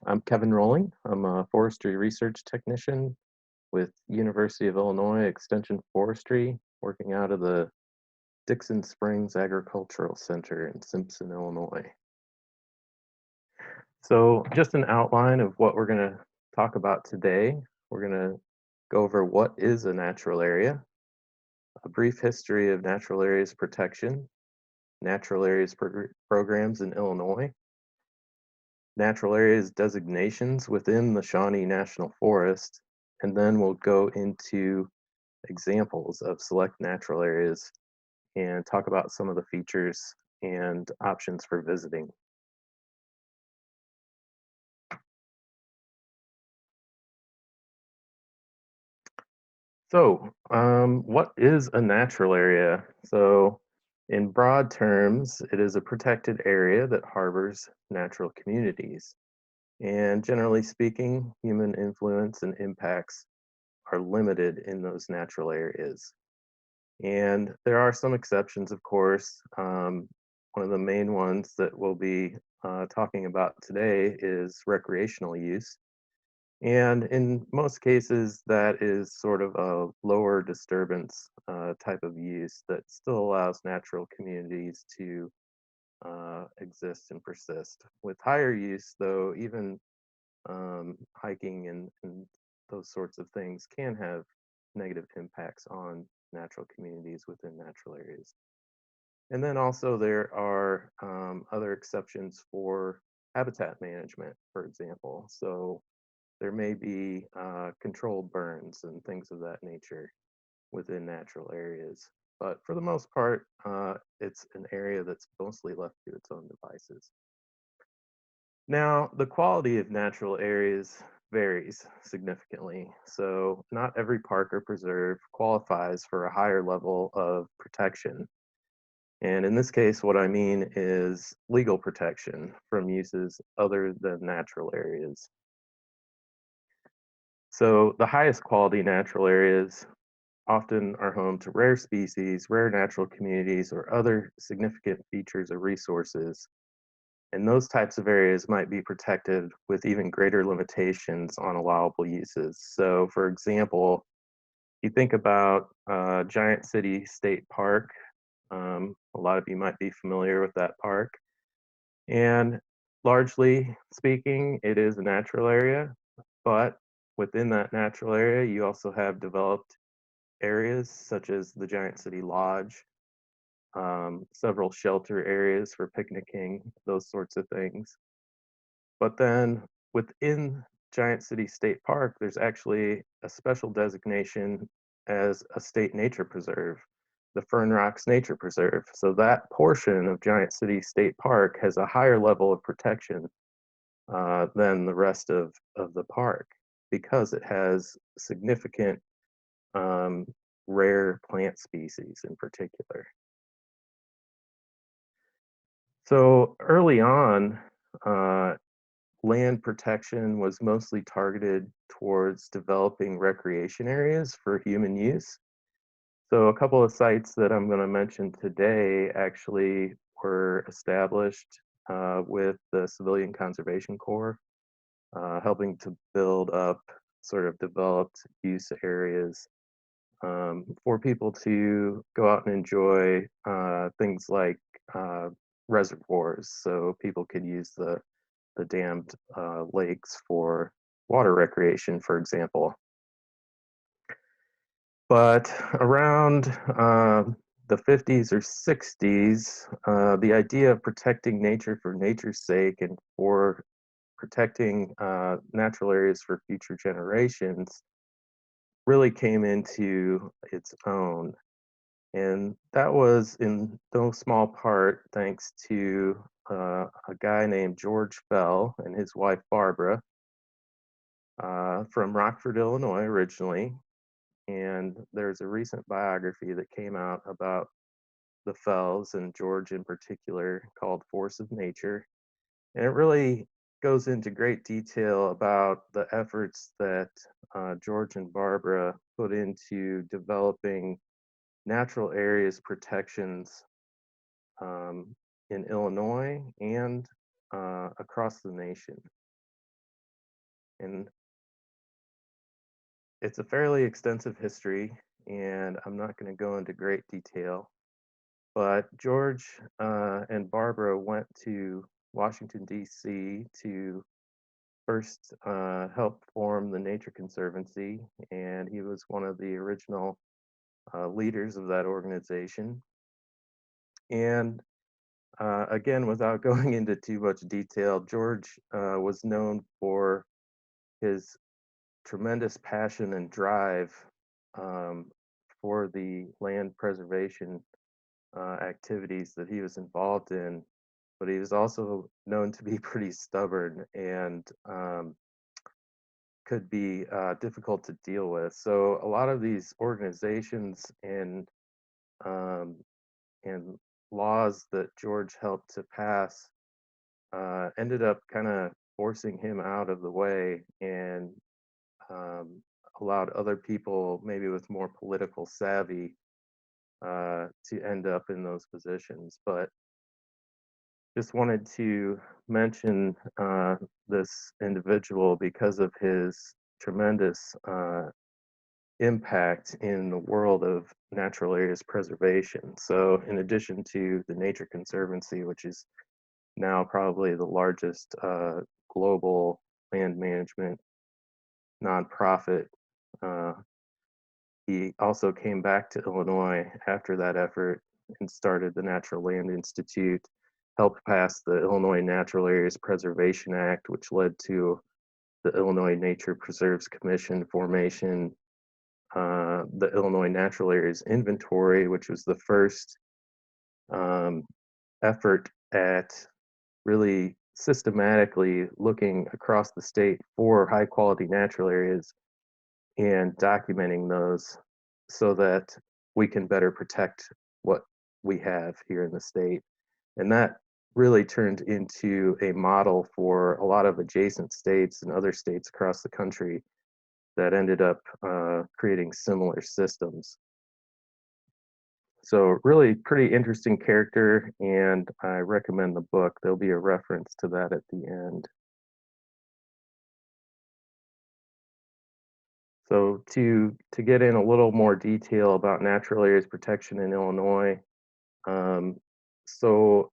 I'm Kevin Rohling. I'm a forestry research technician with University of Illinois Extension Forestry, working out of the Dixon Springs Agricultural Center in Simpson, Illinois. So just an outline of what we're going to talk about today. We're going to go over what is a natural area, a brief history of natural areas protection, natural areas programs in Illinois, natural areas designations within the Shawnee National Forest, and then we'll go into examples of select natural areas and talk about some of the features and options for visiting. So, what is a natural area? So, in broad terms, it is a protected area that harbors natural communities. And generally speaking, human influence and impacts are limited in those natural areas. And there are some exceptions, of course. One of the main ones that we'll be talking about today is recreational use. And in most cases, that is sort of a lower disturbance type of use that still allows natural communities to exist and persist. With higher use, though, even hiking and those sorts of things can have negative impacts on natural communities within natural areas. And then also there are other exceptions for habitat management, for example. So there may be controlled burns and things of that nature within natural areas. But for the most part, it's an area that's mostly left to its own devices. Now, the quality of natural areas varies significantly. So not every park or preserve qualifies for a higher level of protection. And in this case, what I mean is legal protection from uses other than natural areas. So the highest quality natural areas often are home to rare species, rare natural communities, or other significant features or resources. And those types of areas might be protected with even greater limitations on allowable uses. So, for example, you think about Giant City State Park. A lot of you might be familiar with that park. And largely speaking, it is a natural area, but within that natural area, you also have developed areas such as the Giant City Lodge, several shelter areas for picnicking, those sorts of things. But then within Giant City State Park, there's actually a special designation as a state nature preserve, the Fern Rocks Nature Preserve. So that portion of Giant City State Park has a higher level of protection than the rest of the park because it has significant um, rare plant species in particular. So early on, uh, land protection was mostly targeted towards developing recreation areas for human use. So a couple of sites that I'm going to mention today actually were established with the Civilian Conservation Corps, helping to build up sort of developed use areas for people to go out and enjoy things like uh, reservoirs, so people could use the dammed lakes for water recreation, for example. But around the 50s or 60s, the idea of protecting nature for nature's sake and for protecting natural areas for future generations really came into its own. And that was in no small part thanks to a guy named George Fell and his wife Barbara from Rockford, Illinois, originally. And there's a recent biography that came out about the Fells and George in particular called Force of Nature. And it really goes into great detail about the efforts that George and Barbara put into developing natural areas protections um, in Illinois and across the nation. And it's a fairly extensive history, and I'm not going to go into great detail. But George and Barbara went to Washington, D.C. to first help form the Nature Conservancy, and he was one of the original leaders of that organization. And again, without going into too much detail, George was known for his tremendous passion and drive um, for the land preservation activities that he was involved in, but he was also known to be pretty stubborn and could be difficult to deal with. So a lot of these organizations um, and laws that George helped to pass ended up kind of forcing him out of the way and um, allowed other people, maybe with more political savvy, to end up in those positions. But just wanted to mention this individual because of his tremendous impact in the world of natural areas preservation. So, in addition to the Nature Conservancy, which is now probably the largest global land management nonprofit, uh, he also came back to Illinois after that effort and started the Natural Land Institute, helped pass the Illinois Natural Areas Preservation Act, which led to the Illinois Nature Preserves Commission formation, the Illinois Natural Areas Inventory, which was the first um, effort at really systematically looking across the state for high quality natural areas and documenting those so that we can better protect what we have here in the state. And that really turned into a model for a lot of adjacent states and other states across the country that ended up creating similar systems. So, really pretty interesting character, and I recommend the book. There'll be a reference to that at the end. So, to get in a little more detail about natural areas protection in Illinois, um, so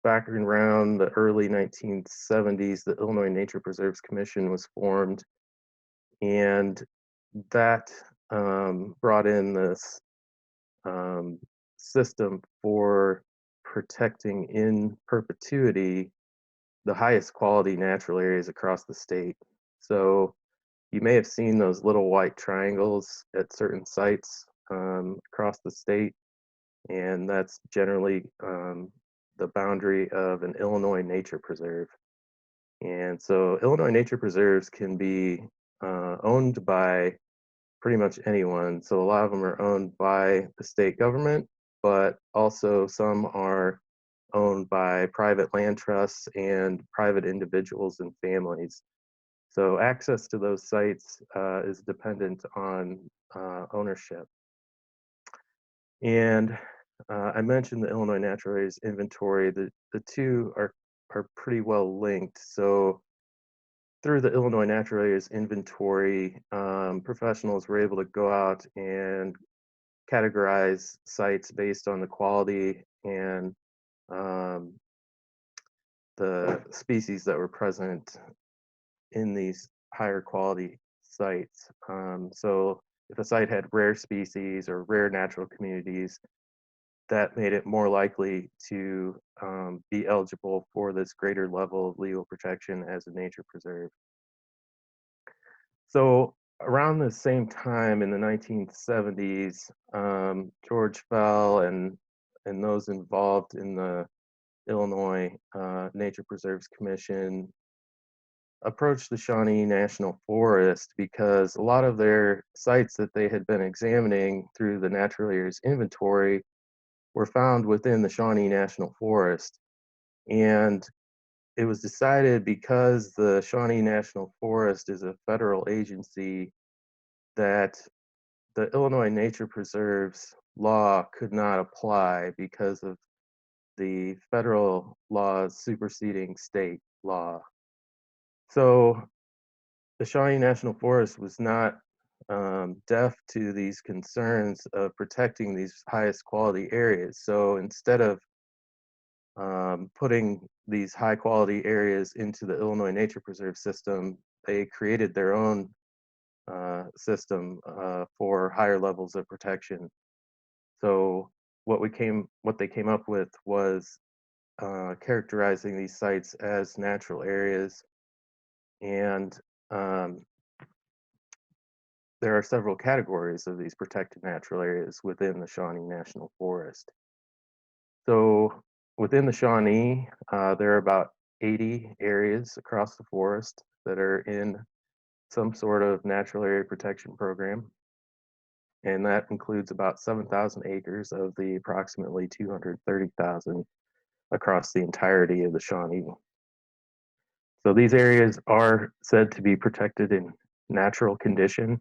back around the early 1970s, the Illinois Nature Preserves Commission was formed, and that brought in this um, system for protecting in perpetuity the highest quality natural areas across the state. So you may have seen those little white triangles at certain sites across the state, and that's generally the boundary of an Illinois nature preserve. And so Illinois nature preserves can be owned by pretty much anyone. So a lot of them are owned by the state government, but also some are owned by private land trusts and private individuals and families. So access to those sites is dependent on ownership. And I mentioned the Illinois Natural Areas Inventory. The two are pretty well linked. So through the Illinois Natural Areas Inventory, professionals were able to go out and categorize sites based on the quality and um, the species that were present in these higher quality sites. So if a site had rare species or rare natural communities, that made it more likely to be eligible for this greater level of legal protection as a nature preserve. So around the same time in the 1970s, George Fell and those involved in the Illinois Nature Preserves Commission approached the Shawnee National Forest because a lot of their sites that they had been examining through the natural areas inventory were found within the Shawnee National Forest. And it was decided because the Shawnee National Forest is a federal agency that the Illinois Nature Preserves law could not apply because of the federal laws superseding state law. So the Shawnee National Forest was not deaf to these concerns of protecting these highest quality areas. So instead of putting these high quality areas into the Illinois Nature Preserve system, they created their own system for higher levels of protection. So what they came up with was characterizing these sites as natural areas, and there are several categories of these protected natural areas within the Shawnee National Forest. So within the Shawnee, there are about 80 areas across the forest that are in some sort of natural area protection program, and that includes about 7,000 acres of the approximately 230,000 across the entirety of the Shawnee. So these areas are said to be protected in natural condition.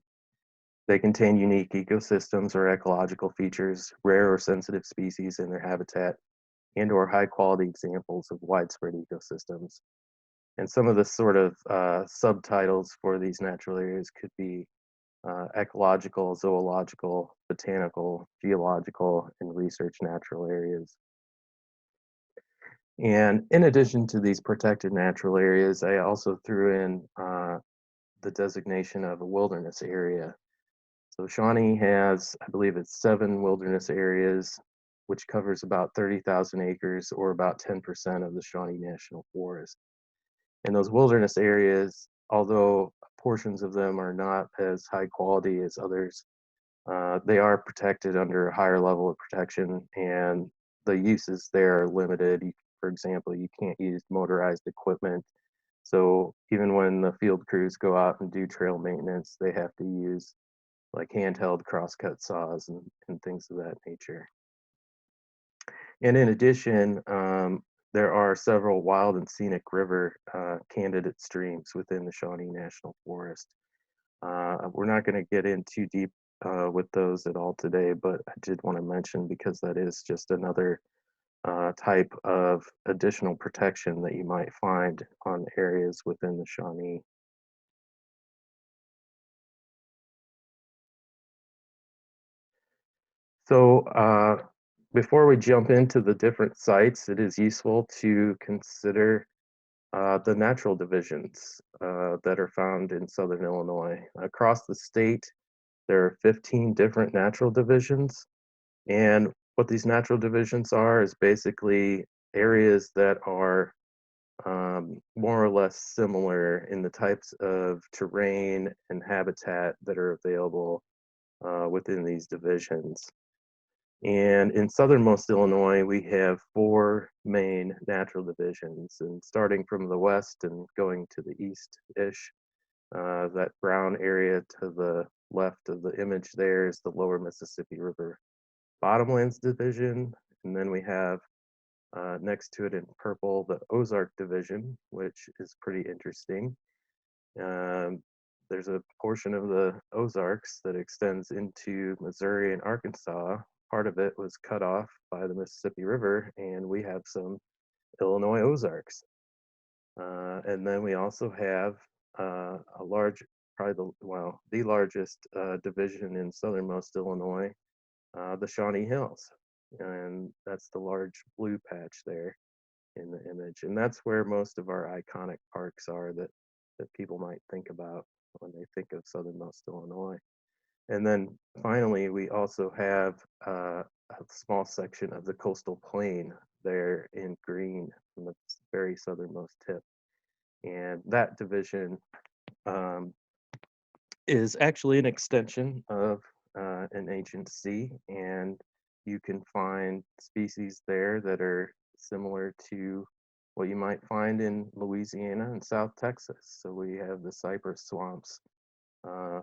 They contain unique ecosystems or ecological features, rare or sensitive species in their habitat, and or high quality examples of widespread ecosystems. And some of the sort of subtitles for these natural areas could be ecological, zoological, botanical, geological, and research natural areas. And in addition to these protected natural areas, I also threw in the designation of a wilderness area. So Shawnee has, I believe it's 7 wilderness areas, which covers about 30,000 acres or about 10% of the Shawnee National Forest. And those wilderness areas, although portions of them are not as high quality as others, they are protected under a higher level of protection, and the uses there are limited. For example, you can't use motorized equipment. So even when the field crews go out and do trail maintenance, they have to use like handheld crosscut saws and things of that nature. And in addition, there are several wild and scenic river candidate streams within the Shawnee National Forest. We're not going to get in too deep with those at all today, but I did want to mention because that is just another type of additional protection that you might find on areas within the Shawnee. So before we jump into the different sites, it is useful to consider the natural divisions that are found in southern Illinois. Across the state, there are 15 different natural divisions. And what these natural divisions are is basically areas that are more or less similar in the types of terrain and habitat that are available within these divisions. And in southernmost Illinois, we have 4 main natural divisions. And starting from the west and going to the east-ish, that brown area to the left of the image there is the lower Mississippi River Bottomlands Division. And then we have next to it in purple, the Ozark Division, which is pretty interesting. Um, there's a portion of the Ozarks that extends into Missouri and Arkansas. Part of it was cut off by the Mississippi River, and we have some Illinois Ozarks. And then we also have a large, probably the largest division in southernmost Illinois, the Shawnee Hills. And that's the large blue patch there in the image. And that's where most of our iconic parks are that people might think about when they think of southernmost Illinois. And then finally, we also have a small section of the coastal plain there in green from the very southernmost tip. And that division um, is actually an extension of an ancient sea, and you can find species there that are similar to what you might find in Louisiana and South Texas. So we have the cypress swamps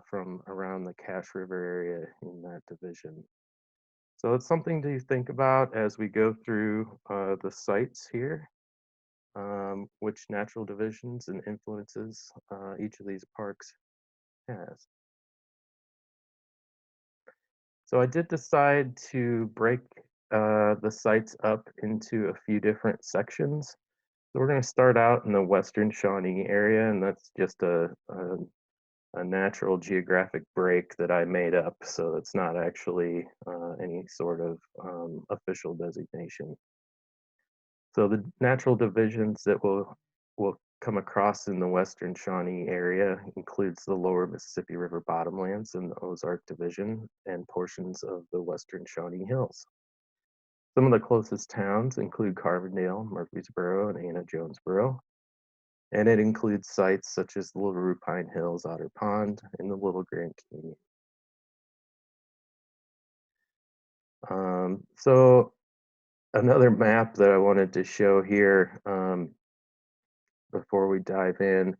from around the Cache River area in that division. So it's something to think about as we go through the sites here, which natural divisions and influences each of these parks has. So I did decide to break the sites up into a few different sections. So we're going to start out in the Western Shawnee area, and that's just a a natural geographic break that I made up, so it's not actually any sort of official designation. So the natural divisions that will come across in the western Shawnee area includes the lower Mississippi River bottomlands and the Ozark Division and portions of the western Shawnee Hills. Some of the closest towns include Carbondale, Murfreesboro, and Anna Jonesboro, and it includes sites such as the Little Pine Hills, Otter Pond, and the Little Grand Canyon. So another map that I wanted to show here before we dive in,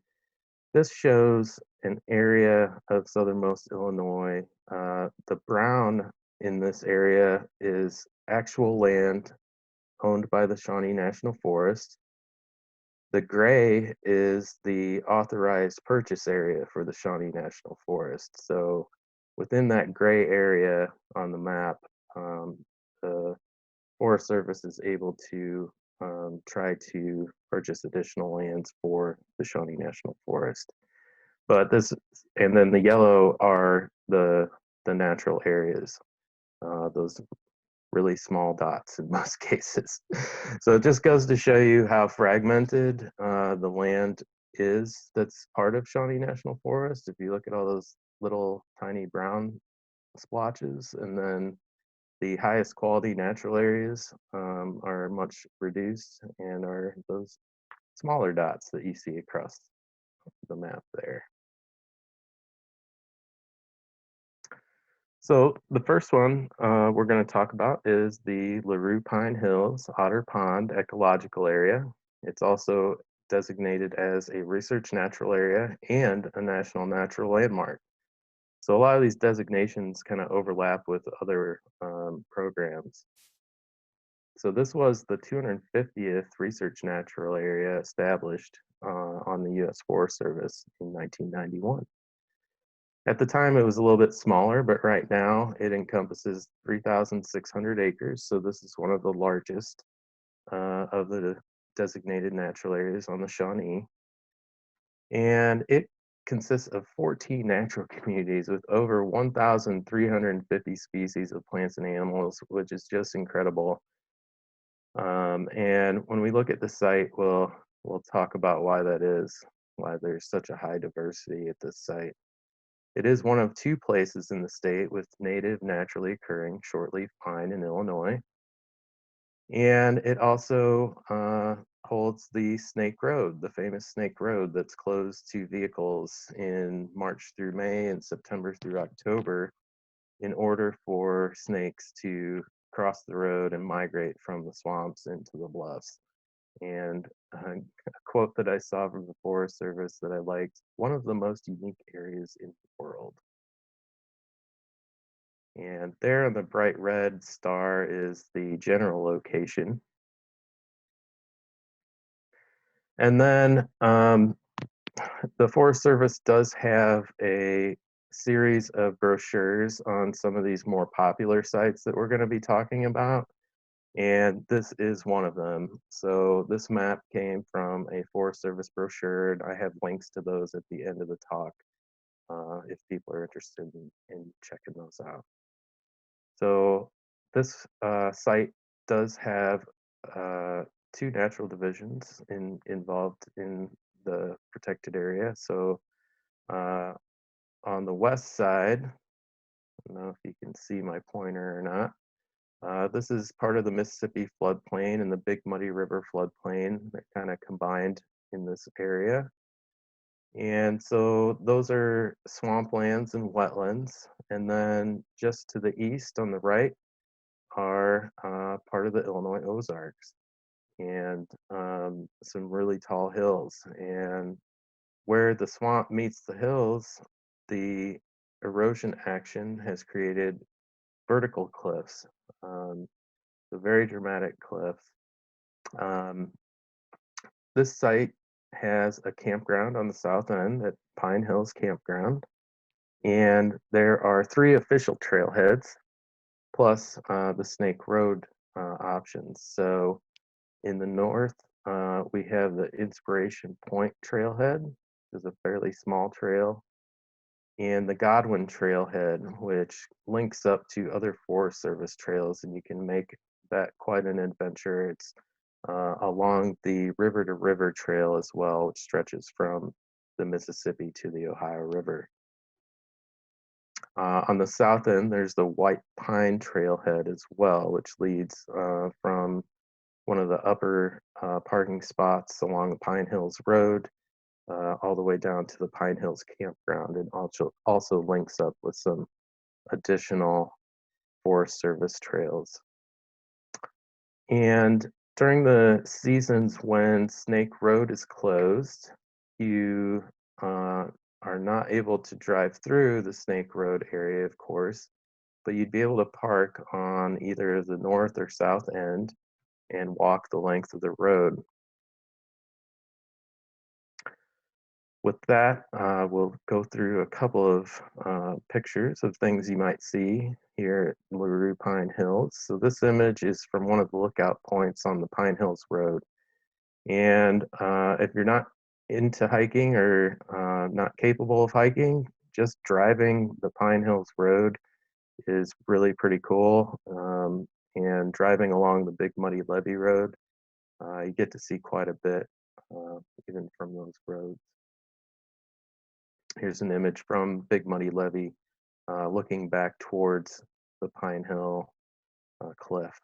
this shows an area of southernmost Illinois. The brown in this area is actual land owned by the Shawnee National Forest. The gray is the authorized purchase area for the Shawnee National Forest. So within that gray area on the map, the Forest Service is able to try to purchase additional lands for the Shawnee National Forest. But this, and then the yellow are the natural areas, those really small dots in most cases. So it just goes to show you how fragmented the land is that's part of Shawnee National Forest. If you look at all those little tiny brown splotches, and then the highest quality natural areas are much reduced and are those smaller dots that you see across the map there. So the first one we're going to talk about is the LaRue Pine Hills Otter Pond Ecological Area. It's also designated as a research natural area and a national natural landmark. So a lot of these designations kind of overlap with other programs. So this was the 250th research natural area established on the U.S. Forest Service in 1991. At the time, it was a little bit smaller, but right now it encompasses 3,600 acres. So this is one of the largest of the designated natural areas on the Shawnee. And it consists of 14 natural communities with over 1,350 species of plants and animals, which is just incredible. And when we look at the site, we'll talk about why that is, why there's such a high diversity at this site. It is one of two places in the state with native naturally occurring shortleaf pine in Illinois. And it also holds the Snake Road, the famous Snake Road that's closed to vehicles in March through May and September through October in order for snakes to cross the road and migrate from the swamps into the bluffs. And a quote that I saw from the Forest Service that I liked, one of the most unique areas in the world. And there on the bright red star is the general location. And then the Forest Service does have a series of brochures on some of these more popular sites that we're going to be talking about. And this is one of them. So this map came from a Forest Service brochure, and I have links to those at the end of the talk if people are interested in checking those out. So this site does have two natural divisions involved in the protected area. So on the west side, I don't know if you can see my pointer or not. This is part of the Mississippi floodplain and the Big Muddy River floodplain that kind of combined in this area. And so those are swamplands and wetlands. And then just to the east on the right are part of the Illinois Ozarks and some really tall hills. And where the swamp meets the hills, the erosion action has created vertical cliffs, so very dramatic cliffs. This site has a campground on the south end at Pine Hills Campground, and there are 3 official trailheads plus the Snake Road options. So in the north, we have the Inspiration Point trailhead. It's a fairly small trail and the Godwin Trailhead, which links up to other Forest Service trails, and you can make that quite an adventure. It's along the River to River Trail as well, which stretches from the Mississippi to the Ohio River. On the south end, there's the White Pine Trailhead as well, which leads from one of the upper parking spots along the Pine Hills Road all the way down to the Pine Hills Campground, and also links up with some additional Forest Service trails. And during the seasons when Snake Road is closed, you are not able to drive through the Snake Road area, of course, but you'd be able to park on either the north or south end and walk the length of the road. With that, we'll go through a couple of pictures of things you might see here at LaRue Pine Hills. So this image is from one of the lookout points on the Pine Hills Road. And if you're not into hiking or not capable of hiking, just driving the Pine Hills Road is really pretty cool. And driving along the Big Muddy Levee Road, you get to see quite a bit, even from those roads. Here's an image from Big Muddy Levee, looking back towards the Pine Hill cliff.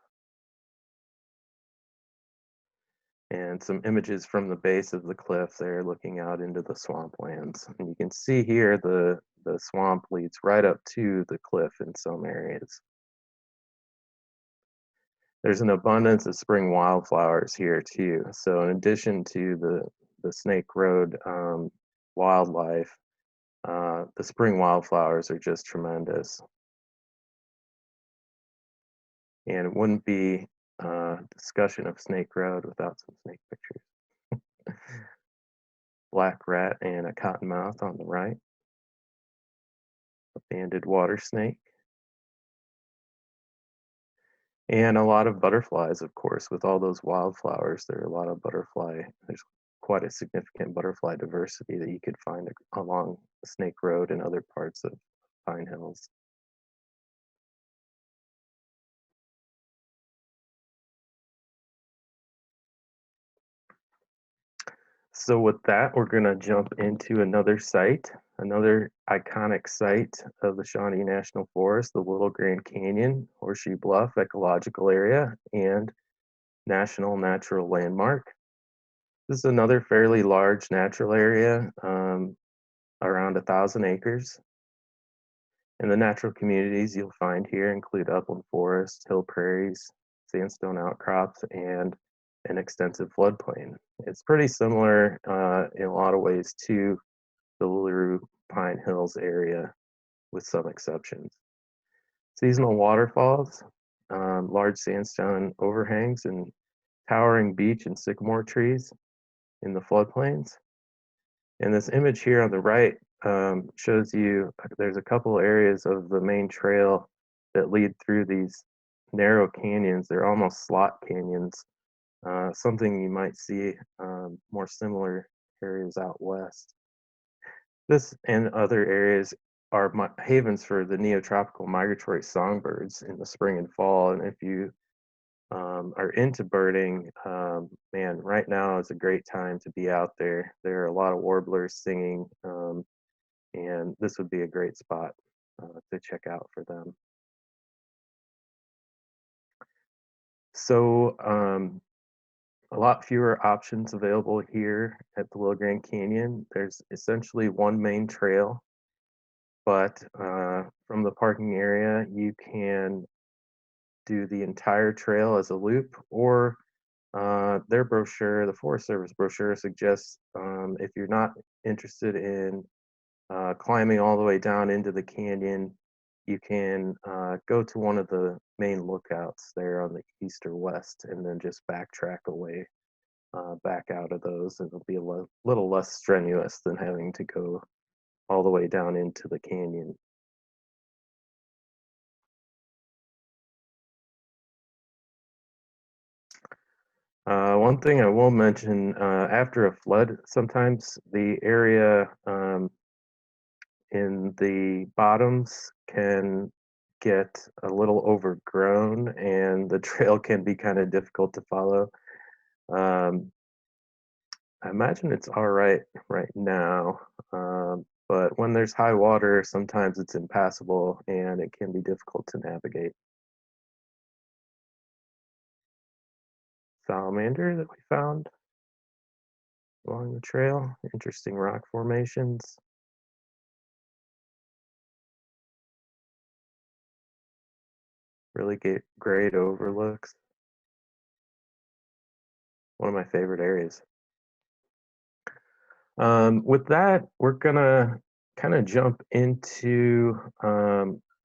And some images from the base of the cliff there, looking out into the swamplands. And you can see here the swamp leads right up to the cliff in some areas. There's an abundance of spring wildflowers here too. So in addition to the Snake Road wildlife, the spring wildflowers are just tremendous. And it wouldn't be discussion of Snake Road without some snake pictures. Black rat and a cottonmouth on the right. A banded water snake. And a lot of butterflies, of course. With all those wildflowers, there are a lot of there's quite a significant butterfly diversity that you could find along Snake Road and other parts of Pine Hills. So with that, we're going to jump into another site, another iconic site of the Shawnee National Forest, the Little Grand Canyon, Horseshoe Bluff Ecological Area, and National Natural Landmark. This is another fairly large natural area, around 1,000 acres. And the natural communities you'll find here include upland forest, hill prairies, sandstone outcrops, and an extensive floodplain. It's pretty similar in a lot of ways to the LaRue Pine Hills area, with some exceptions. Seasonal waterfalls, large sandstone overhangs, and towering beech and sycamore trees in the floodplains. And this image here on the right shows you there's a couple areas of the main trail that lead through these narrow canyons. They're almost slot canyons, something you might see more similar areas out west. This and other areas are havens for the neotropical migratory songbirds in the spring and fall. And if you are into birding, man, right now is a great time to be out there. There are a lot of warblers singing, and this would be a great spot to check out for them. So a lot fewer options available here at the Little Grand Canyon. There's essentially one main trail, but from the parking area, you can do the entire trail as a loop, or their brochure, the Forest Service brochure, suggests if you're not interested in climbing all the way down into the canyon, you can go to one of the main lookouts there on the east or west, and then just backtrack away back out of those. It'll be a little less strenuous than having to go all the way down into the canyon. One thing I will mention, after a flood, sometimes the area in the bottoms can get a little overgrown and the trail can be kind of difficult to follow. Um, I imagine it's all right now, but when there's high water, sometimes it's impassable and it can be difficult to navigate. Salamander that we found along the trail, interesting rock formations, really great overlooks. One of my favorite areas. With that, we're gonna kind of jump into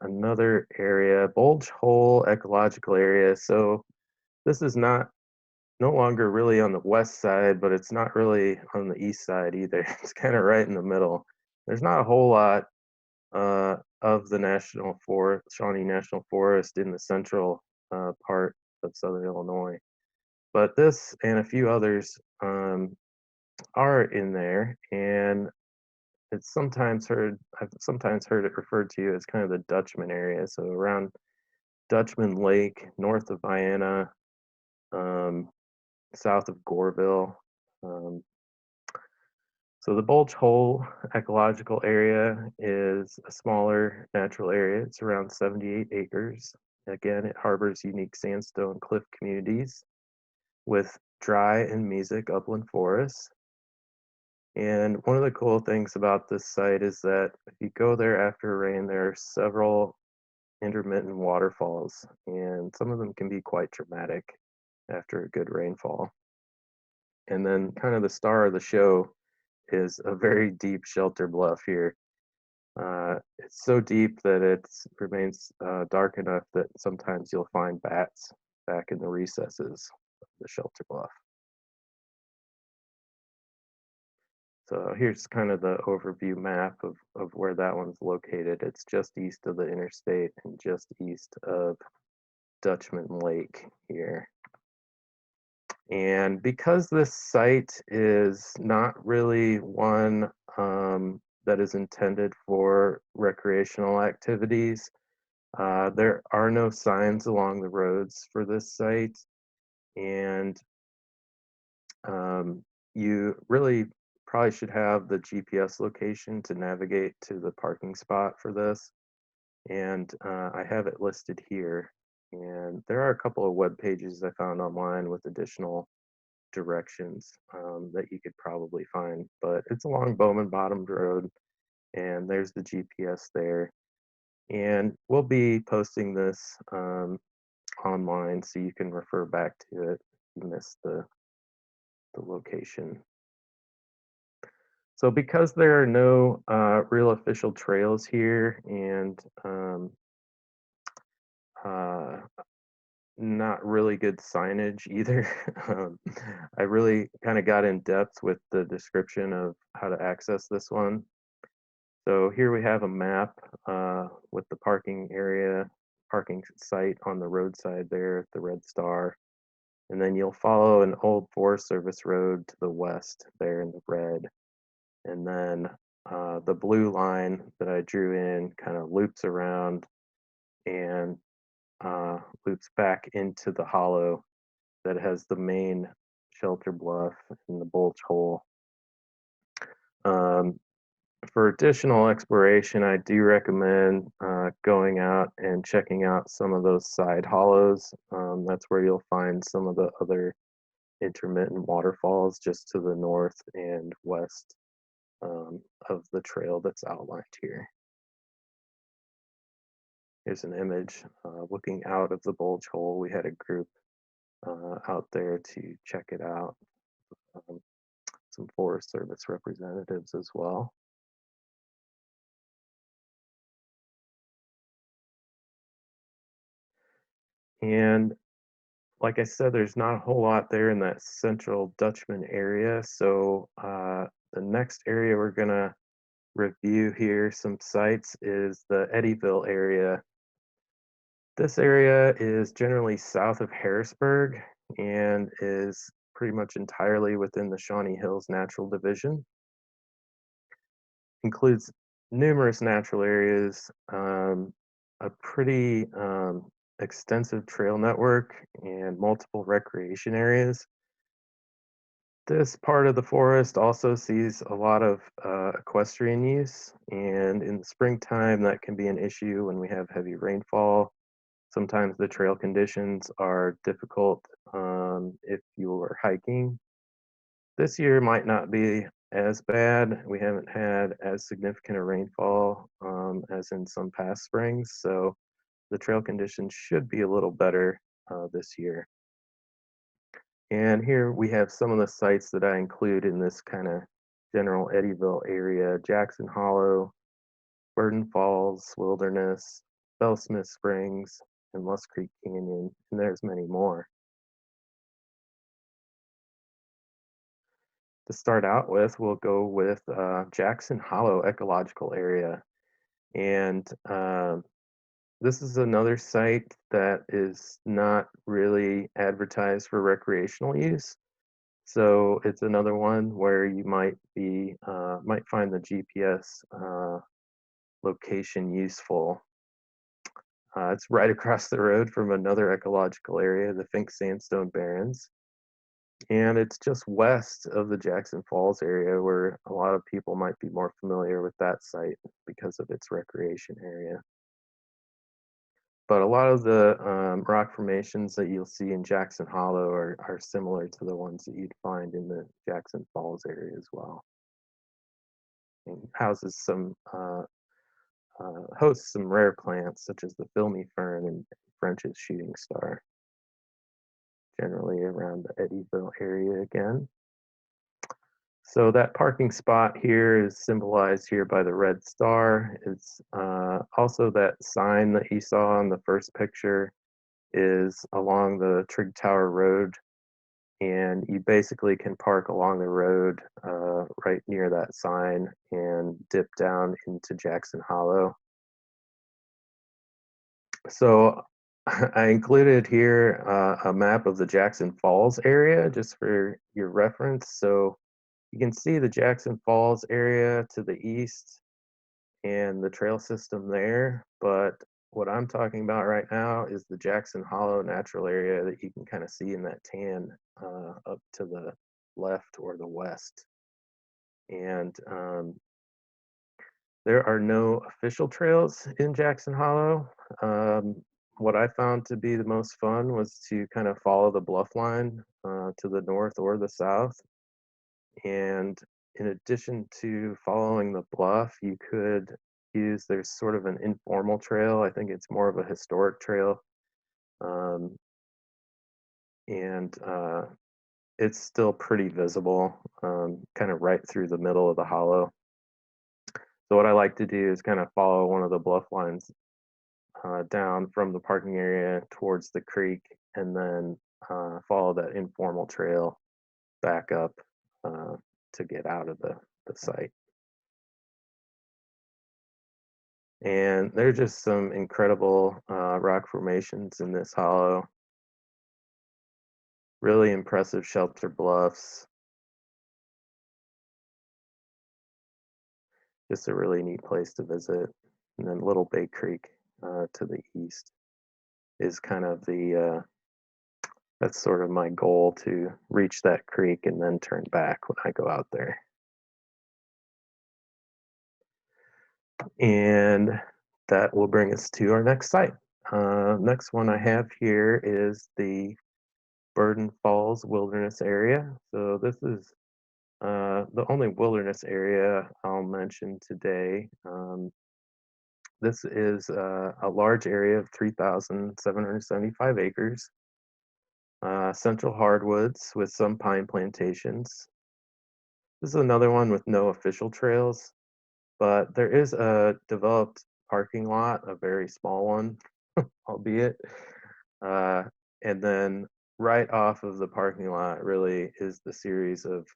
another area, Bulge Hole Ecological Area. So this is not no longer really on the west side, but it's not really on the east side either. It's kind of right in the middle. There's not a whole lot of the national forest, Shawnee National Forest, in the central part of southern Illinois. But this and a few others are in there, and it's I've sometimes heard it referred to as kind of the Dutchman area. So around Dutchman Lake, north of Vienna, um, south of Goreville. Um, so the Bulge Hole ecological area is a smaller natural area. It's around 78 acres. Again, it harbors unique sandstone cliff communities with dry and mesic upland forests. And one of the cool things about this site is that if you go there after rain, there are several intermittent waterfalls, and some of them can be quite dramatic after a good rainfall. And then, kind of the star of the show is a very deep shelter bluff here. It's so deep that it remains dark enough that sometimes you'll find bats back in the recesses of the shelter bluff. So here's kind of the overview map of where that one's located. It's just east of the interstate and just east of Dutchman Lake here. And because this site is not really one that is intended for recreational activities, there are no signs along the roads for this site. And you really probably should have the GPS location to navigate to the parking spot for this. And I have it listed here. And there are a couple of web pages I found online with additional directions that you could probably find. But it's along Bowman Bottom Road, and there's the GPS there. And we'll be posting this online so you can refer back to it if you missed the location. So because there are no real official trails here and uh, not really good signage either, I really kind of got in depth with the description of how to access this one. So here we have a map with the parking area, parking site on the roadside there, the red star. And then you'll follow an old Forest Service road to the west there in the red. And then the blue line that I drew in kind of loops around and loops back into the hollow that has the main shelter bluff and the Bulge Hole. Um, for additional exploration, I do recommend going out and checking out some of those side hollows. That's where you'll find some of the other intermittent waterfalls just to the north and west of the trail that's outlined here. Here's an image looking out of the Bulge Hole. We had a group out there to check it out. Um, some Forest Service representatives as well. And like I said, there's not a whole lot there in that central Dutchman area. So the next area we're gonna review here, some sites, is the Eddyville area. This area is generally south of Harrisburg and is pretty much entirely within the Shawnee Hills Natural Division. Includes numerous natural areas, a pretty extensive trail network, and multiple recreation areas. This part of the forest also sees a lot of equestrian use, and in the springtime, that can be an issue when we have heavy rainfall. Sometimes the trail conditions are difficult if you are hiking. This year might not be as bad. We haven't had as significant a rainfall as in some past springs, so the trail conditions should be a little better this year. And here we have some of the sites that I include in this kind of general Eddyville area: Jackson Hollow, Burden Falls Wilderness, Bellsmith Springs, and Lusk Creek Canyon, and there's many more. To start out with, we'll go with Jackson Hollow Ecological Area. And this is another site that is not really advertised for recreational use. So it's another one where you might find the GPS location useful. It's right across the road from another ecological area, the Fink Sandstone Barrens. And it's just west of the Jackson Falls area where a lot of people might be more familiar with that site because of its recreation area. But a lot of the rock formations that you'll see in Jackson Hollow are similar to the ones that you'd find in the Jackson Falls area as well. And houses hosts some rare plants such as the filmy fern and French's shooting star, generally around the Eddyville area again. So that parking spot here is symbolized here by the red star. It's also that sign that you saw in the first picture is along the Trig Tower Road, and you basically can park along the road right near that sign and dip down into Jackson Hollow. So I included here a map of the Jackson Falls area just for your reference. So you can see the Jackson Falls area to the east and the trail system there, but what I'm talking about right now is the Jackson Hollow natural area that you can kind of see in that tan up to the left or the west. And there are no official trails in Jackson Hollow. What I found to be the most fun was to kind of follow the bluff line to the north or the south. And in addition to following the bluff, you could there's sort of an informal trail. I think it's more of a historic trail. Um, and it's still pretty visible, kind of right through the middle of the hollow. So what I like to do is kind of follow one of the bluff lines down from the parking area towards the creek, and then follow that informal trail back up to get out of the site. And there's just some incredible rock formations in this hollow. Really impressive shelter bluffs. Just a really neat place to visit. And then Little Bay Creek to the east is kind of that's sort of my goal, to reach that creek and then turn back when I go out there. And that will bring us to our next site. Next one I have here is the Burden Falls Wilderness Area. So this is the only wilderness area I'll mention today. This is a large area of 3,775 acres, central hardwoods with some pine plantations. This is another one with no official trails, but there is a developed parking lot, a very small one, albeit. Uh, and then right off of the parking lot really is the series of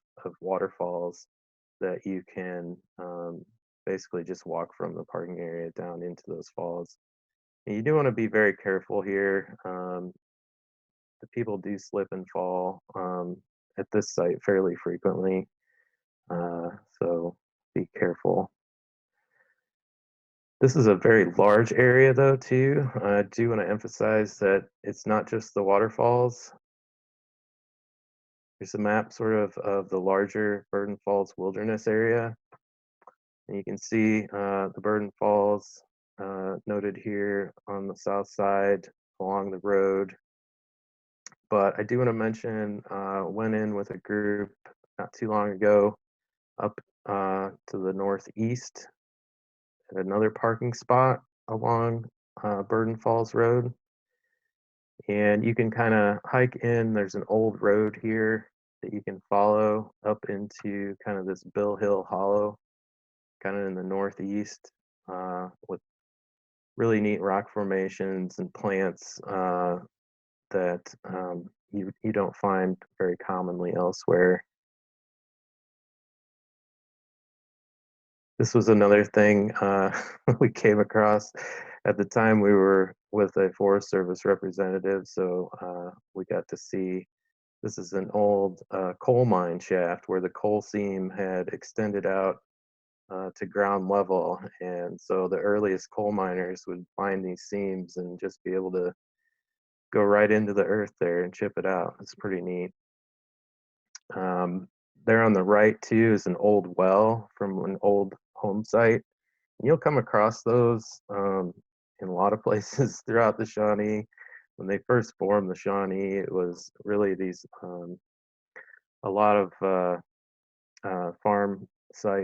waterfalls that you can basically just walk from the parking area down into those falls. And you do want to be very careful here. The people do slip and fall at this site fairly frequently, so be careful. This is a very large area though too. I do want to emphasize that it's not just the waterfalls. Here's a map sort of the larger Burden Falls Wilderness area. And you can see the Burden Falls noted here on the south side along the road. But I do want to mention, went in with a group not too long ago up to the northeast at another parking spot along Burden Falls Road. And you can kind of hike in. There's an old road here that you can follow up into kind of this Bill Hill Hollow, kind of in the northeast, with really neat rock formations and plants that you don't find very commonly elsewhere. This was another thing we came across at the time. We were with a Forest Service representative, so we got to see. This is an old coal mine shaft where the coal seam had extended out to ground level, and so the earliest coal miners would find these seams and just be able to go right into the earth there and chip it out. It's pretty neat. Um, there on the right too is an old well from an old home site. You'll come across those in a lot of places throughout the Shawnee. When they first formed the Shawnee, it was really these a lot of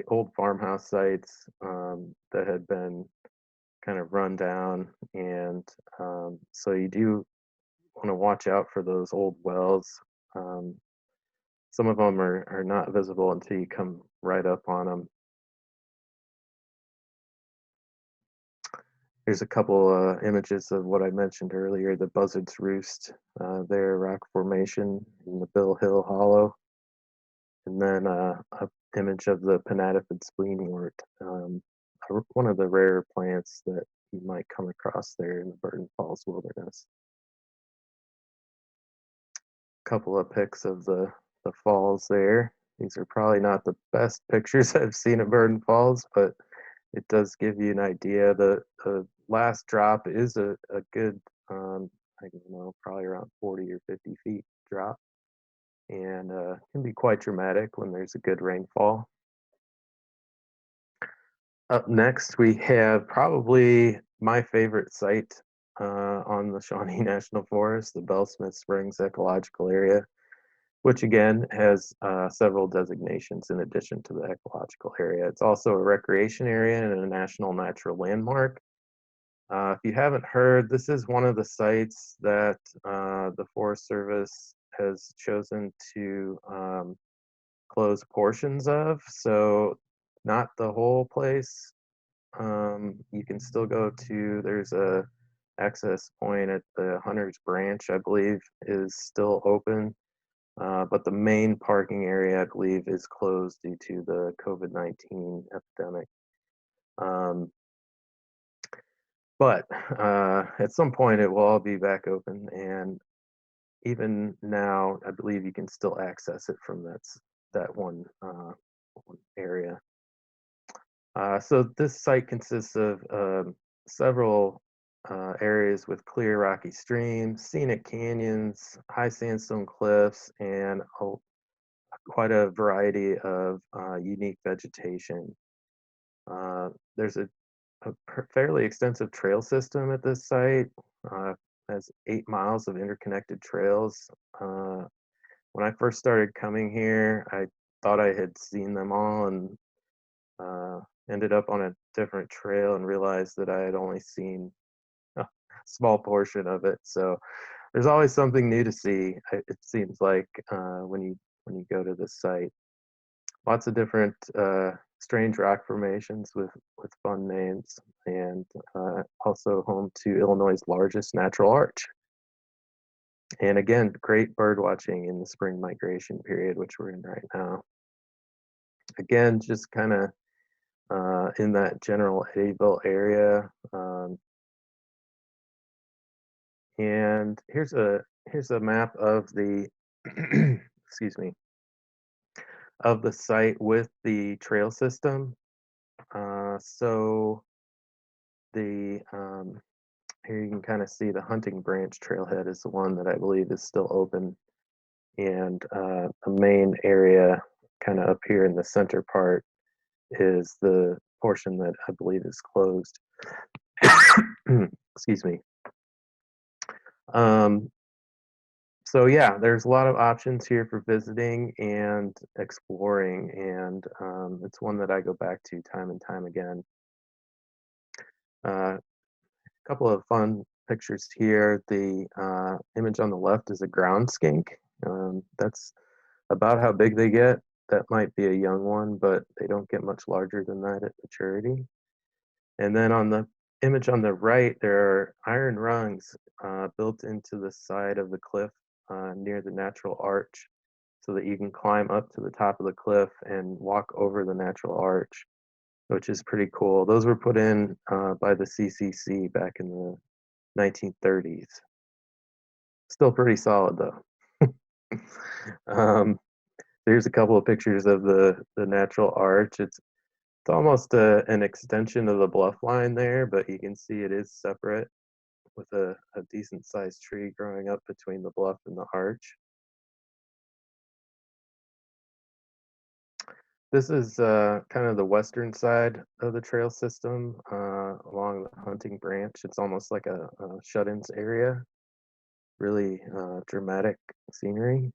old farmhouse sites that had been kind of run down, and so you do want to watch out for those old wells. Um, some of them are not visible until you come right up on them. Here's a couple images of what I mentioned earlier, the Buzzard's Roost, their rock formation in the Bill Hill Hollow, and then a image of the Panadifid spleenwort, one of the rare plants that you might come across there in the Burden Falls Wilderness. Couple of pics of the falls there. These are probably not the best pictures I've seen of Burden Falls, but it does give you an idea. The last drop is a good, I don't know, probably around 40 or 50 feet drop, and can be quite dramatic when there's a good rainfall. Up next, we have probably my favorite site on the Shawnee National Forest, the Bellsmith Springs Ecological Area, which again has several designations in addition to the ecological area. It's also a recreation area and a national natural landmark. If you haven't heard, this is one of the sites that the Forest Service has chosen to close portions of. So not the whole place. You can still go to, there's a access point at the Hunter's Branch, I believe, is still open. But the main parking area, I believe, is closed due to the COVID-19 epidemic. But at some point, it will all be back open, and even now, I believe you can still access it from that one area. So this site consists of several areas with clear rocky streams, scenic canyons, high sandstone cliffs, and quite a variety of unique vegetation. There's a fairly extensive trail system at this site. Has 8 miles of interconnected trails. When I first started coming here, I thought I had seen them all, and ended up on a different trail and realized that I had only seen a small portion of it. So there's always something new to see. It seems like when you go to this site, lots of different strange rock formations with fun names, and also home to Illinois' largest natural arch. And again, great bird watching in the spring migration period, which we're in right now. Again, just kind of in that general Eddyville area. And here's a map of the excuse me, of the site with the trail system. So here you can kind of see the Hunting Branch trailhead is the one that I believe is still open, and the main area kind of up here in the center part is the portion that I believe is closed. Excuse me. Um, so yeah, there's a lot of options here for visiting and exploring, and it's one that I go back to time and time again. A couple of fun pictures here. The image on the left is a ground skink. That's about how big they get. That might be a young one, but they don't get much larger than that at maturity. And then on the image on the right, there are iron rungs built into the side of the cliff near the natural arch so that you can climb up to the top of the cliff and walk over the natural arch, which is pretty cool. Those were put in by the CCC back in the 1930s. Still pretty solid though. um, There's a couple of pictures of the natural arch. It's almost an extension of the bluff line there, but you can see it is separate with a decent sized tree growing up between the bluff and the arch. This is kind of the western side of the trail system along the Hunting Branch. It's almost like a shut-ins area. Really dramatic scenery.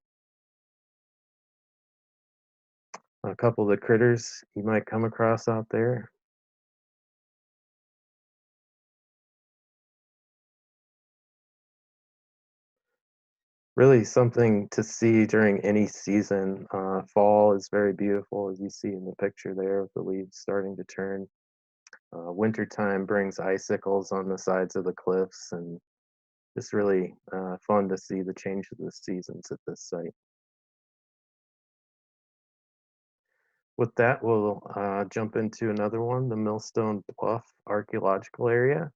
A couple of the critters you might come across out there. Really something to see during any season. Fall is very beautiful, as you see in the picture there, with the leaves starting to turn. Wintertime brings icicles on the sides of the cliffs, and it's really fun to see the change of the seasons at this site. With that, we'll jump into another one, the Millstone Bluff Archaeological Area.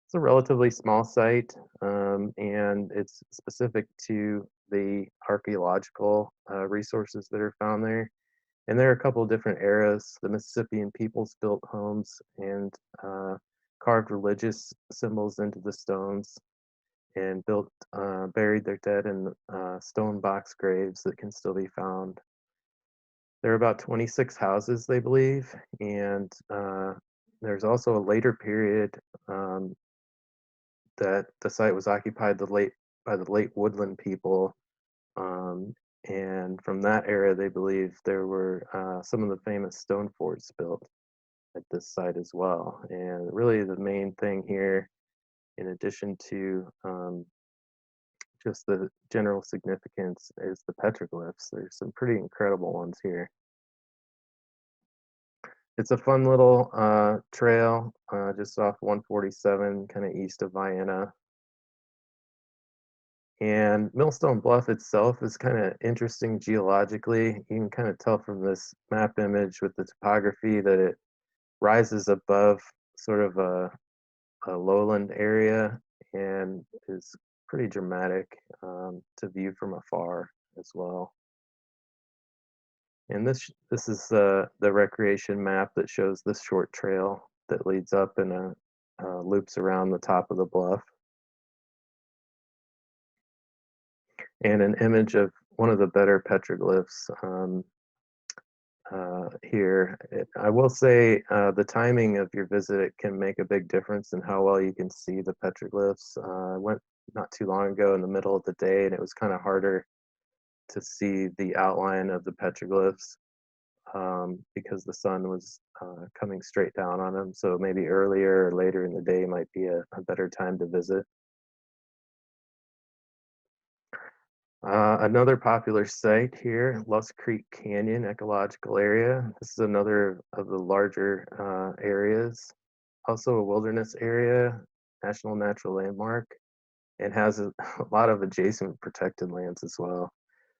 It's a relatively small site, and it's specific to the archaeological resources that are found there. And there are a couple of different eras. The Mississippian peoples built homes and carved religious symbols into the stones and buried their dead in stone box graves that can still be found. There are about 26 houses, they believe, and there's also a later period um, that the site was occupied by the late woodland people, um, and from that era, they believe there were some of the famous stone forts built at this site as well. And really, the main thing here, in addition to just the general significance, is the petroglyphs. There's some pretty incredible ones here. It's a fun little trail just off 147, kind of east of Vienna. And Millstone Bluff itself is kind of interesting geologically. You can kind of tell from this map image with the topography that it rises above sort of a lowland area and is pretty dramatic to view from afar as well. And this is the recreation map that shows this short trail that leads up and loops around the top of the bluff. And an image of one of the better petroglyphs here. I will say the timing of your visit can make a big difference in how well you can see the petroglyphs. I went not too long ago in the middle of the day, and it was kind of harder to see the outline of the petroglyphs because the sun was coming straight down on them. So maybe earlier or later in the day might be a better time to visit. Another popular site here, Lost Creek Canyon Ecological Area. This is another of the larger areas. Also a wilderness area, National Natural Landmark, and has a lot of adjacent protected lands as well.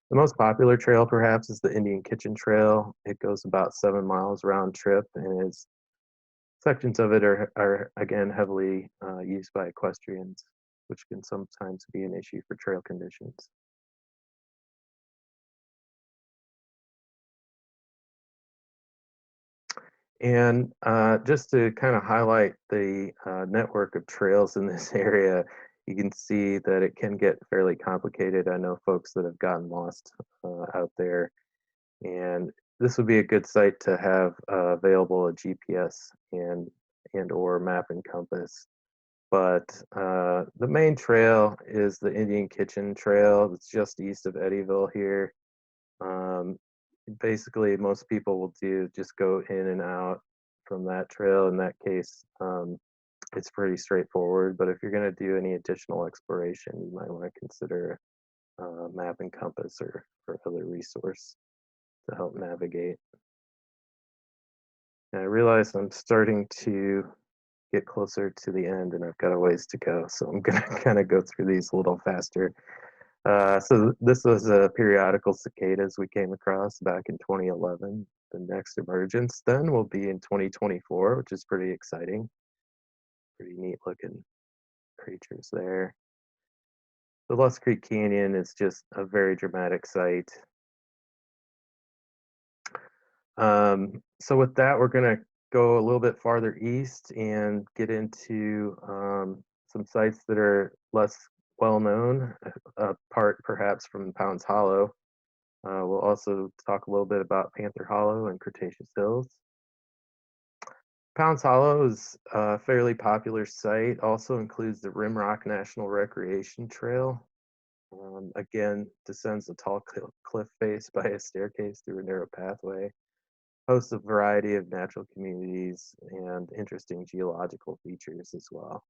The most popular trail perhaps is the Indian Kitchen Trail. It goes about 7 miles round trip, and sections of it are again heavily used by equestrians, which can sometimes be an issue for trail conditions. And just to kind of highlight the network of trails in this area, you can see that it can get fairly complicated. I know folks that have gotten lost out there, and this would be a good site to have available a GPS and or map and compass. But the main trail is the Indian Kitchen Trail that's just east of Eddyville here. Um, Basically, most people will do just go in and out from that trail. In that case, it's pretty straightforward. But if you're going to do any additional exploration, you might want to consider map and compass or other resource to help navigate. And I realize I'm starting to get closer to the end and I've got a ways to go. So I'm going to kind of go through these a little faster. So this was a periodical cicadas we came across back in 2011. The next emergence then will be in 2024, which is pretty exciting. Pretty neat looking creatures there. The Lost Creek Canyon is just a very dramatic sight. So with that, we're going to go a little bit farther east and get into some sites that are less well known, apart perhaps from Pounds Hollow. We'll also talk a little bit about Panther Hollow and Cretaceous Hills. Pounds Hollow is a fairly popular site, also includes the Rimrock National Recreation Trail. Again, descends a tall cliff face by a staircase through a narrow pathway. Hosts a variety of natural communities and interesting geological features as well.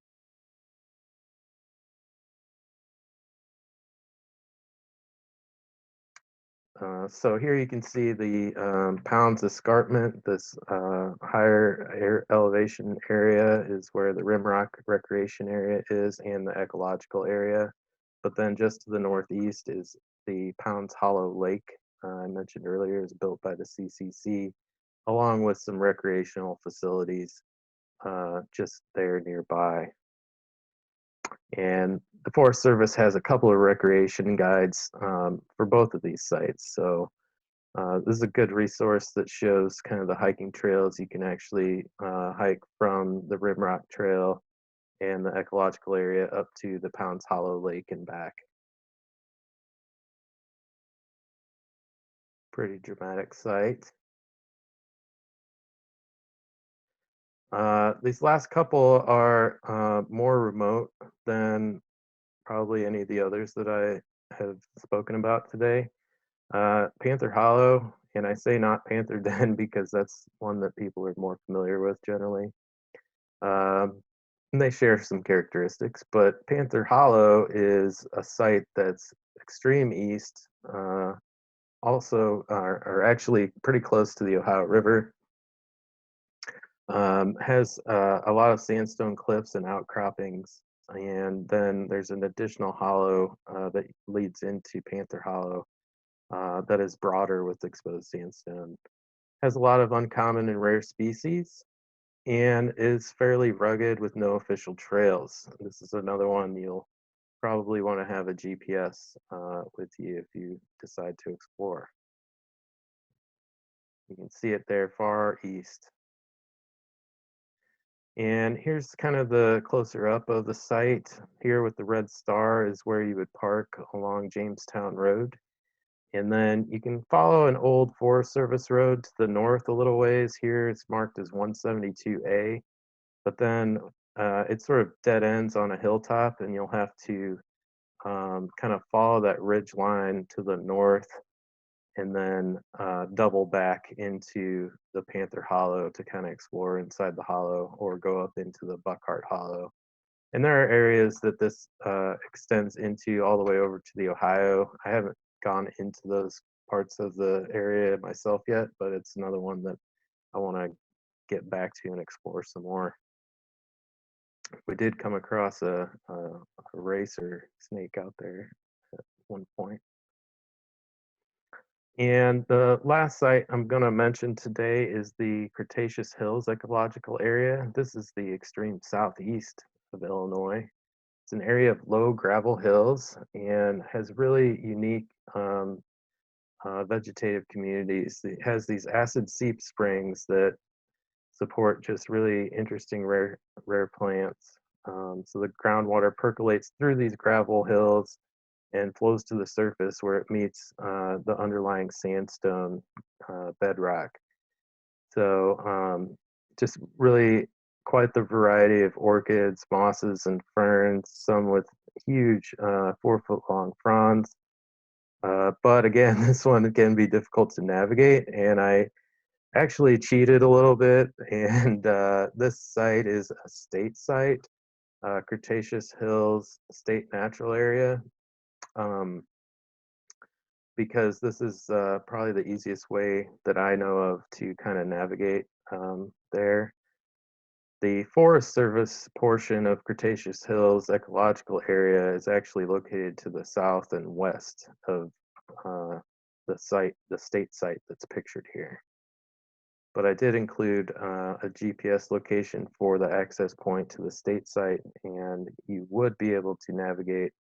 So here you can see the Pounds Escarpment. This higher elevation area is where the Rimrock Recreation Area is and the Ecological Area. But then just to the northeast is the Pounds Hollow Lake I mentioned earlier, is built by the CCC, along with some recreational facilities just there nearby. And the Forest Service has a couple of recreation guides for both of these sites. So this is a good resource that shows kind of the hiking trails you can actually hike from the Rimrock Trail and the ecological area up to the Pounds Hollow Lake and back. Pretty dramatic site. These last couple are more remote than probably any of the others that I have spoken about today. Panther Hollow, and I say not Panther Den because that's one that people are more familiar with generally. And they share some characteristics, but Panther Hollow is a site that's extreme east, also are actually pretty close to the Ohio River. Has a lot of sandstone cliffs and outcroppings, and then there's an additional hollow that leads into Panther Hollow that is broader with exposed sandstone. Has a lot of uncommon and rare species, and is fairly rugged with no official trails. This is another one you'll probably want to have a GPS with you if you decide to explore. You can see it there far east. And here's kind of the closer up of the site. Here with the red star is where you would park along Jamestown Road. And then you can follow an old Forest Service road to the north a little ways. Here it's marked as 172A, but then it sort of dead ends on a hilltop, and you'll have to kind of follow that ridge line to the north and then double back into the Panther Hollow to kind of explore inside the hollow or go up into the Buckhart Hollow. And there are areas that this extends into all the way over to the Ohio. I haven't gone into those parts of the area myself yet, but it's another one that I want to get back to and explore some more. We did come across a racer snake out there at one point. And the last site I'm going to mention today is the Cretaceous Hills Ecological Area. This is the extreme southeast of Illinois. It's an area of low gravel hills and has really unique vegetative communities. It has these acid seep springs that support just really interesting rare plants. So the groundwater percolates through these gravel hills and flows to the surface where it meets the underlying sandstone bedrock. So just really quite the variety of orchids, mosses, and ferns, some with huge 4 foot long fronds. But again, this one can be difficult to navigate, and I actually cheated a little bit. And this site is a state site, Cretaceous Hills State Natural Area, um, because this is probably the easiest way that I know of to kind of navigate there. The Forest Service portion of Cretaceous Hills Ecological Area is actually located to the south and west of uh, the state site that's pictured here. But I did include a GPS location for the access point to the state site, and you would be able to navigate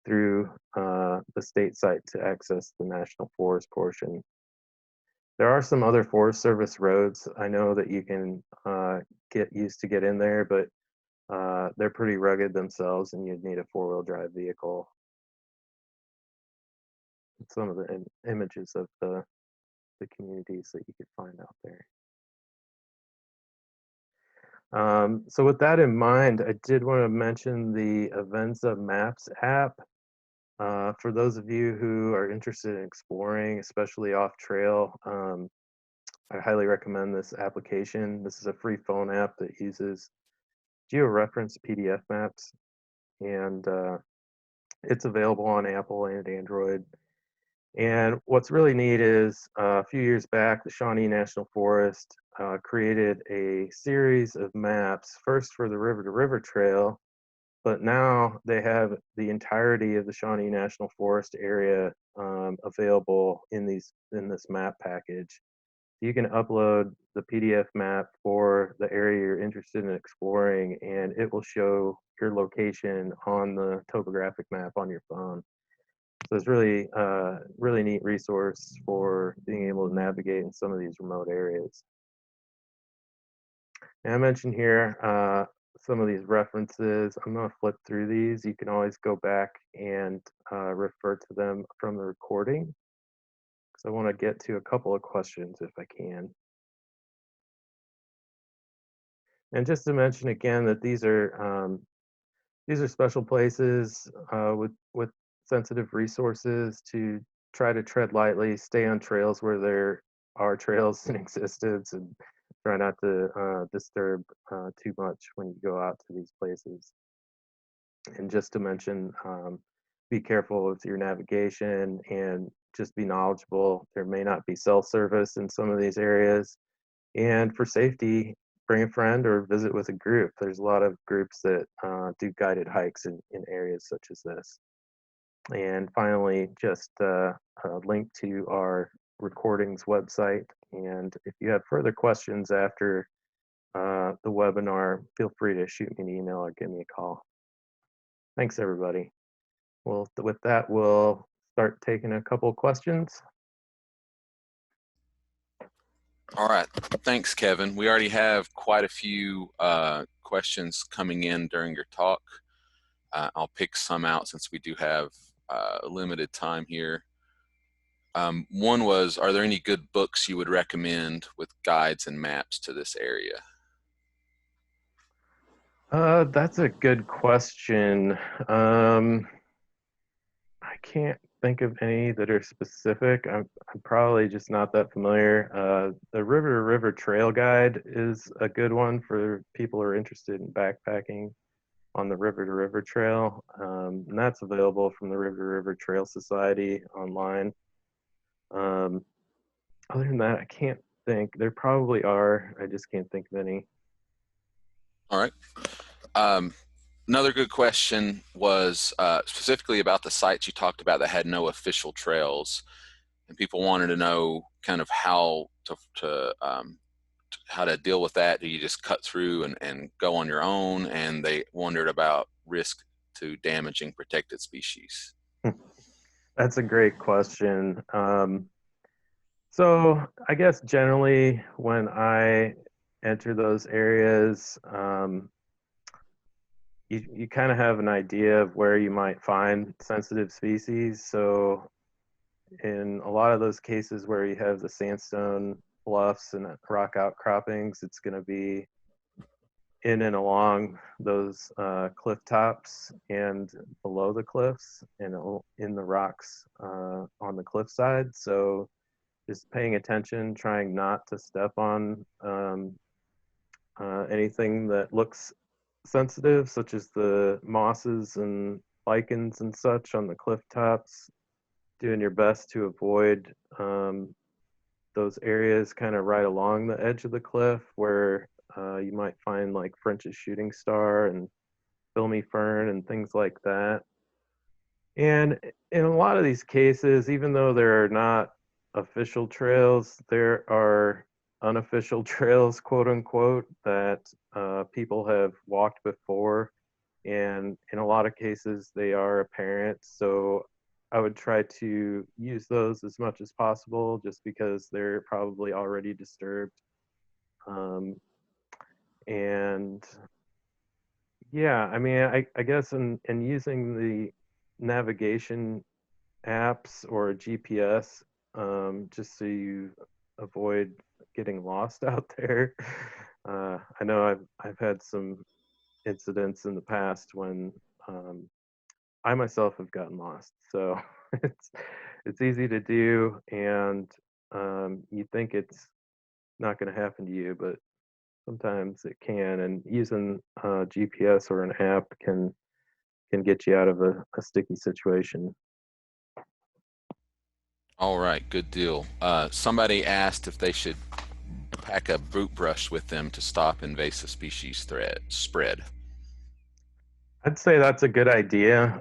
through the state site to access the National Forest portion. There are some other Forest Service roads. I know that you can get used to get in there, but they're pretty rugged themselves, and you'd need a four-wheel drive vehicle. Some of the images of the communities that you could find out there. So with that in mind, I did want to mention the Avenza Maps app. For those of you who are interested in exploring, especially off trail, I highly recommend this application. This is a free phone app that uses georeferenced PDF maps, and it's available on Apple and Android. And what's really neat is a few years back, the Shawnee National Forest created a series of maps, first for the River to River Trail, but now they have the entirety of the Shawnee National Forest area available in this map package. You can upload the PDF map for the area you're interested in exploring, and it will show your location on the topographic map on your phone. So it's really, really neat resource for being able to navigate in some of these remote areas. And I mentioned here some of these references. I'm going to flip through these. You can always go back and refer to them from the recording, because I want to get to a couple of questions if I can. And just to mention again that these are special places with sensitive resources to try to tread lightly, stay on trails where there are trails in existence, and try not to disturb too much when you go out to these places. And just to mention, be careful with your navigation and just be knowledgeable. There may not be cell service in some of these areas. And for safety, bring a friend or visit with a group. There's a lot of groups that do guided hikes in areas such as this. And finally, just a link to our recordings website. And if you have further questions after the webinar, feel free to shoot me an email or give me a call. Thanks, everybody. Well, with that, we'll start taking a couple of questions. All right, thanks, Kevin. We already have quite a few questions coming in during your talk. I'll pick some out since we do have a limited time here. One was, are there any good books you would recommend with guides and maps to this area? That's a good question. I can't think of any that are specific. I'm probably just not that familiar. The River to River Trail Guide is a good one for people who are interested in backpacking on the River to River Trail. And that's available from the River to River Trail Society online. Other than that, I can't think. There probably are. I just can't think of any. All right. Another good question was specifically about the sites you talked about that had no official trails, and people wanted to know kind of how to deal with that. Do you just cut through and go on your own? And they wondered about risk to damaging protected species. That's a great question. So I guess generally when I enter those areas, you kind of have an idea of where you might find sensitive species. So in a lot of those cases where you have the sandstone bluffs and rock outcroppings, it's going to be in and along those cliff tops and below the cliffs and in the rocks on the cliffside. So just paying attention, trying not to step on anything that looks sensitive, such as the mosses and lichens and such on the cliff tops. Doing your best to avoid those areas kind of right along the edge of the cliff where you might find like French's shooting star and filmy fern and things like that. And in a lot of these cases, even though there are not official trails, there are unofficial trails, quote unquote, that people have walked before. And in a lot of cases, they are apparent. So I would try to use those as much as possible just because they're probably already disturbed. Um, and yeah, I mean, I guess in using the navigation apps or GPS, just so you avoid getting lost out there. I know I've had some incidents in the past when I myself have gotten lost. So it's it's easy to do, and you think it's not going to happen to you, but sometimes it can. And using GPS or an app can get you out of a sticky situation. All right, good deal. Somebody asked if they should pack a boot brush with them to stop invasive species threat spread. I'd say that's a good idea.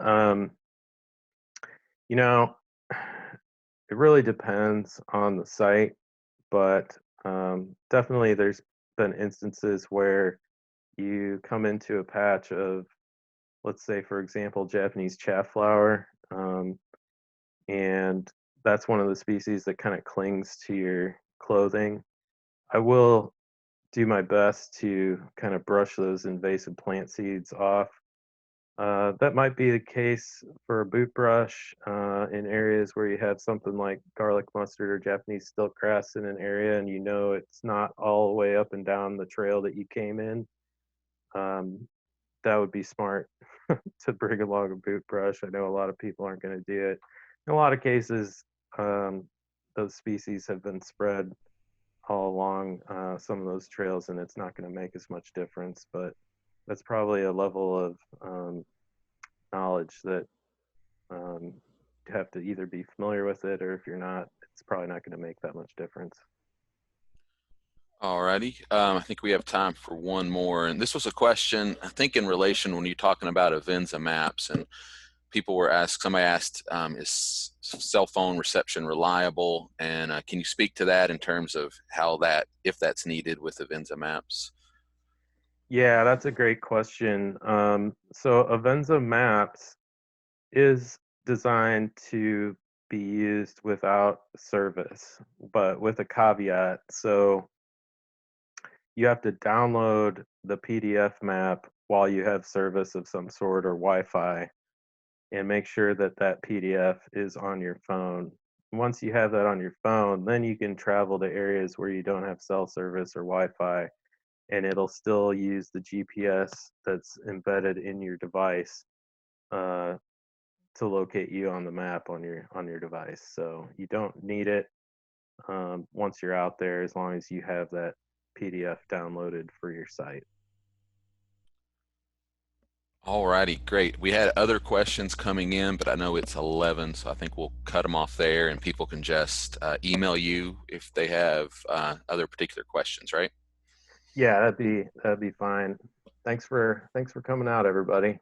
You know, it really depends on the site, but definitely there's been instances where you come into a patch of, let's say, for example, Japanese chafflower, and that's one of the species that kind of clings to your clothing. I will do my best to kind of brush those invasive plant seeds off. That might be the case for a boot brush in areas where you have something like garlic mustard or Japanese stiltgrass in an area and you know it's not all the way up and down the trail that you came in. Um, that would be smart to bring along a boot brush. I know a lot of people aren't going to do it. In a lot of cases, um, those species have been spread all along some of those trails, and it's not going to make as much difference. But that's probably a level of knowledge that you have to either be familiar with it, or if you're not, it's probably not going to make that much difference. Alrighty, I think we have time for one more. And this was a question, I think, in relation when you're talking about Avenza Maps, and people were asked, somebody asked, is cell phone reception reliable? And can you speak to that in terms of how that, if that's needed with Avenza Maps? Yeah, that's a great question. So Avenza Maps is designed to be used without service, but with a caveat. So you have to download the PDF map while you have service of some sort or Wi-Fi, and make sure that that PDF is on your phone. Once you have that on your phone, then you can travel to areas where you don't have cell service or Wi-Fi, and it'll still use the GPS that's embedded in your device uh, to locate you on the map on your device. So you don't need it once you're out there, as long as you have that PDF downloaded for your site. Alrighty, great. We had other questions coming in, but I know it's 11, so I think we'll cut them off there, and people can just email you if they have other particular questions, right? Yeah, that'd be fine. Thanks for coming out, everybody.